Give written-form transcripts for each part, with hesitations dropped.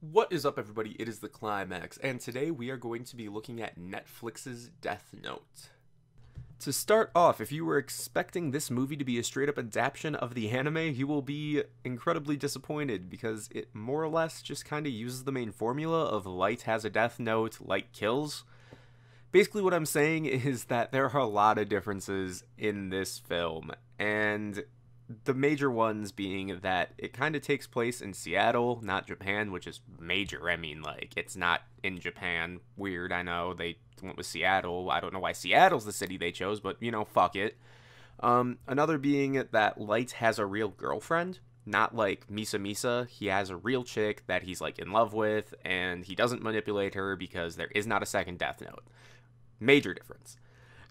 What is up, everybody? It is the Climax, and today we are going to be looking at Netflix's Death Note. To start off, if you were expecting this movie to be a straight up adaptation of the anime, you will be incredibly disappointed because it more or less just kind of uses the main formula of Light has a death note, Light kills. Basically, what I'm saying is that there are a lot of differences in this film, and the major ones being that it kind of takes place in Seattle, not Japan, which is major. I mean, like, it's not in Japan. Weird, I know. They went with Seattle. I don't know why Seattle's the city they chose, but, fuck it. Another being that Light has a real girlfriend. Not like Misa Misa. He has a real chick that he's, like, in love with, and he doesn't manipulate her because there is not a second Death Note. Major difference.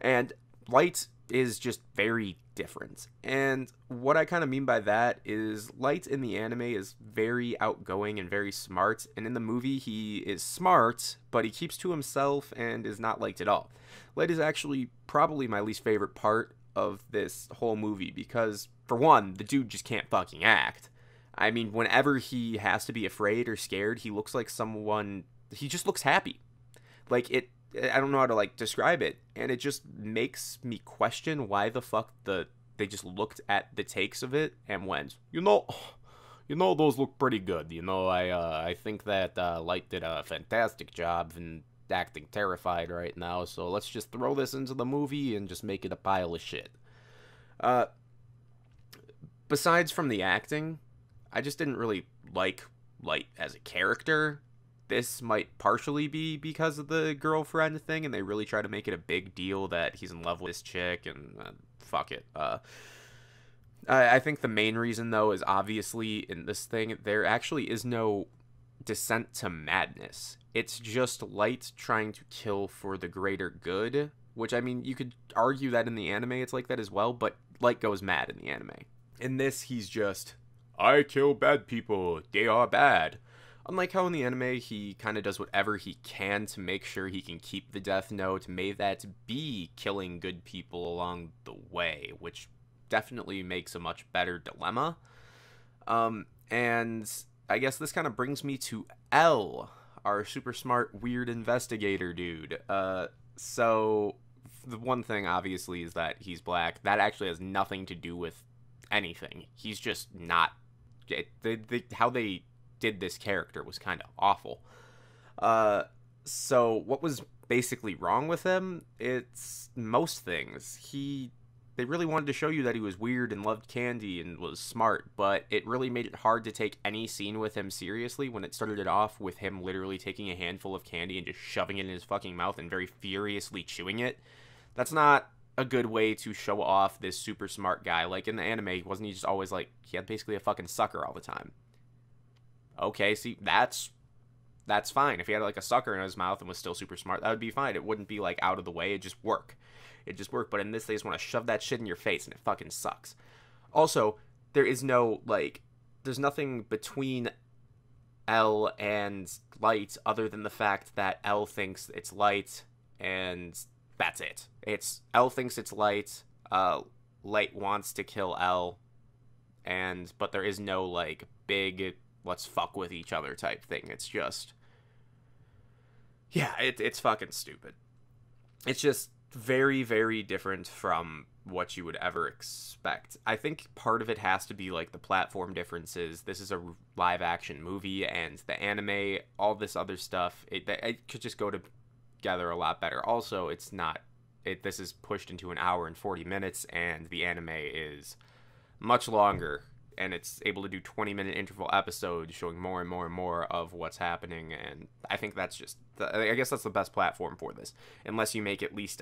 And Light is just very different. And what I kind of mean by that is Light in the anime is very outgoing and very smart, and in the movie he is smart, but he keeps to himself and is not liked at all. Light is actually probably my least favorite part of this whole movie because, for one, the dude just can't fucking act. I mean, whenever he has to be afraid or scared, he looks like someone, he just looks happy. Like, I don't know how to like describe it, and it just makes me question why the fuck they just looked at the takes of it and went, those look pretty good. I think that Light did a fantastic job in acting terrified right now, so let's just throw this into the movie and just make it a pile of shit. Besides from the acting, I just didn't really like Light as a character. This might partially be because of the girlfriend thing, and they really try to make it a big deal that he's in love with this chick, and fuck it. I think the main reason, though, is obviously in this thing, there actually is no descent to madness. It's just Light trying to kill for the greater good, which, I mean, you could argue that in the anime it's like that as well, but Light goes mad in the anime. In this, he's just, I kill bad people, they are bad. Unlike how in the anime he kind of does whatever he can to make sure he can keep the Death Note, may that be killing good people along the way, which definitely makes a much better dilemma. And I guess this kind of brings me to L, our super smart, weird investigator dude. So the one thing, obviously, is that he's black. That actually has nothing to do with anything. He's just not... how they did this character was kind of awful. So what was basically wrong with him? It's most things. They really wanted to show you that he was weird and loved candy and was smart, but it really made it hard to take any scene with him seriously when it started it off with him literally taking a handful of candy and just shoving it in his fucking mouth and very furiously chewing it. That's not a good way to show off this super smart guy. Like in the anime, wasn't he just always like, he had basically a fucking sucker all the time? Okay, see, that's fine. If he had like a sucker in his mouth and was still super smart, that would be fine. It wouldn't be like out of the way. It'd just work. But in this, they just want to shove that shit in your face, and it fucking sucks. Also, there's nothing between L and Light other than the fact that L thinks it's Light, and that's it. L thinks it's Light. Light wants to kill L, but there is no like big let's fuck with each other type thing. It's just, yeah, it's fucking stupid. It's just very, very different from what you would ever expect. I think part of it has to be like the platform differences. This is a live action movie, and the anime, all this other stuff, it could just go together a lot better. Also, this is pushed into an hour and 40 minutes, and the anime is much longer, and it's able to do 20-minute interval episodes showing more and more and more of what's happening, and I think that's just... I guess that's the best platform for this. Unless you make at least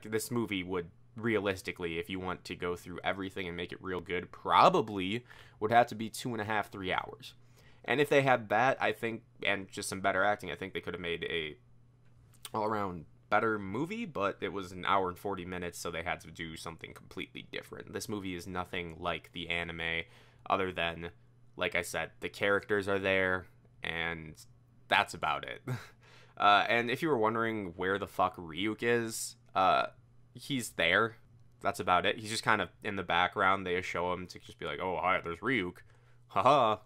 this movie would, realistically, if you want to go through everything and make it real good, probably would have to be 2.5, 3 hours. And if they had that, I think, and just some better acting, I think they could have made a all-around better movie, but it was an hour and 40 minutes, so they had to do something completely different. This movie is nothing like the anime, other than, like I said, the characters are there, and that's about it. And if you were wondering where the fuck Ryuk is, he's there. That's about it. He's just kind of in the background. They show him to just be like, oh, hi, there's Ryuk. Haha.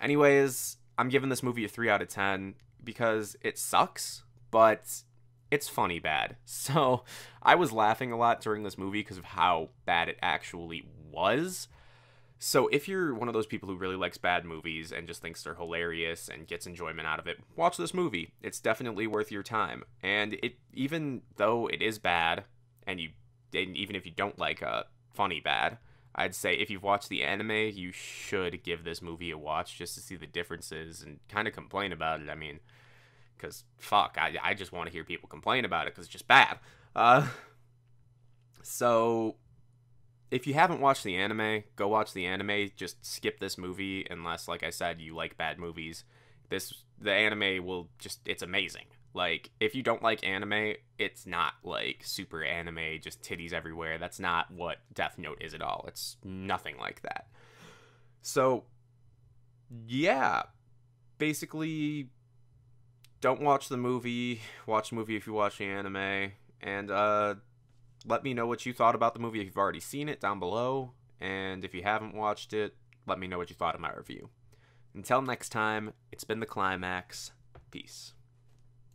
Anyways, I'm giving this movie a 3 out of 10 because it sucks, but it's funny bad. So I was laughing a lot during this movie because of how bad it actually was. So if you're one of those people who really likes bad movies and just thinks they're hilarious and gets enjoyment out of it, watch this movie. It's definitely worth your time. And it, even though it is bad, and even if you don't like funny bad, I'd say if you've watched the anime, you should give this movie a watch just to see the differences and kind of complain about it. I mean, because fuck, I just want to hear people complain about it because it's just bad. So if you haven't watched the anime, go watch the anime. Just skip this movie unless, like I said, you like bad movies. The anime will just, it's amazing. Like, if you don't like anime, it's not like super anime, just titties everywhere. That's not what Death Note is at all. It's nothing like that. So, yeah. Basically, don't watch the movie. Watch the movie if you watch the anime. And, let me know what you thought about the movie if you've already seen it down below. And if you haven't watched it, let me know what you thought of my review. Until next time, it's been The Climax. Peace.